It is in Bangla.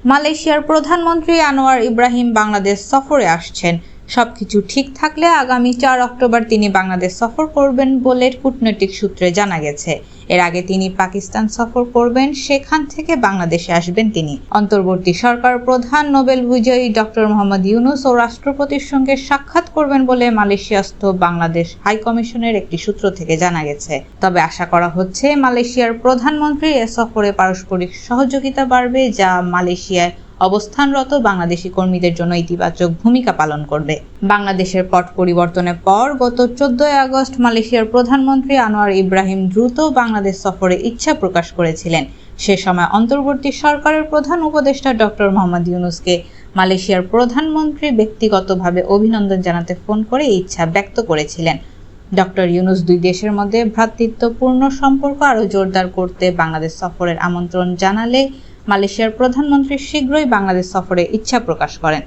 মালয়েশিয়ার প্রধানমন্ত্রী আনোয়ার ইব্রাহিম বাংলাদেশ সফরে আসছেন। সবকিছু ঠিক থাকলে আগামী 4 অক্টোবর তিনি বাংলাদেশ সফর করবেন বলে কূটনৈতিক সূত্রে জানা গেছে। এর আগে তিনি পাকিস্তান সফর করবেন, সেখান থেকে বাংলাদেশে আসবেন তিনি। অন্তর্বর্তী সরকার প্রধান নোবেল বিজয়ী ডক্টর মোহাম্মদ ইউনূস ও রাষ্ট্রপতির সঙ্গে সাক্ষাৎ করবেন বলে মালয়েশিয়াস্থ বাংলাদেশ হাই কমিশনের একটি সূত্র থেকে জানা গেছে। তবে আশা করা হচ্ছে মালয়েশিয়ার প্রধানমন্ত্রী এ সফরে পারস্পরিক সহযোগিতা বাড়বে, যা মালয়েশিয়ায় অবস্থানরত বাংলাদেশি কর্মীদের জন্য ইতিবাচক ভূমিকা পালন করবে। বাংলাদেশের পট পরিবর্তনের পর গত 14 আগস্ট মালয়েশিয়ার প্রধানমন্ত্রী আনোয়ার ইব্রাহিম দ্রুত বাংলাদেশ সফরে ইচ্ছা প্রকাশ করেছিলেন। সে সময় অন্তর্বর্তী সরকারের প্রধান উপদেষ্টা ডক্টর মোহাম্মদ ইউনূসকে মালয়েশিয়ার প্রধানমন্ত্রী ব্যক্তিগতভাবে অভিনন্দন জানাতে ফোন করে এই ইচ্ছা ব্যক্ত করেছিলেন। ডক্টর ইউনূস দুই দেশের মধ্যে ভ্রাতৃত্বপূর্ণ সম্পর্ক আরও জোরদার করতে বাংলাদেশ সফরের আমন্ত্রণ জানালে মালয়েশিয়ার প্রধানমন্ত্রী শীঘ্রই বাংলাদেশ সফরে ইচ্ছা প্রকাশ করেন।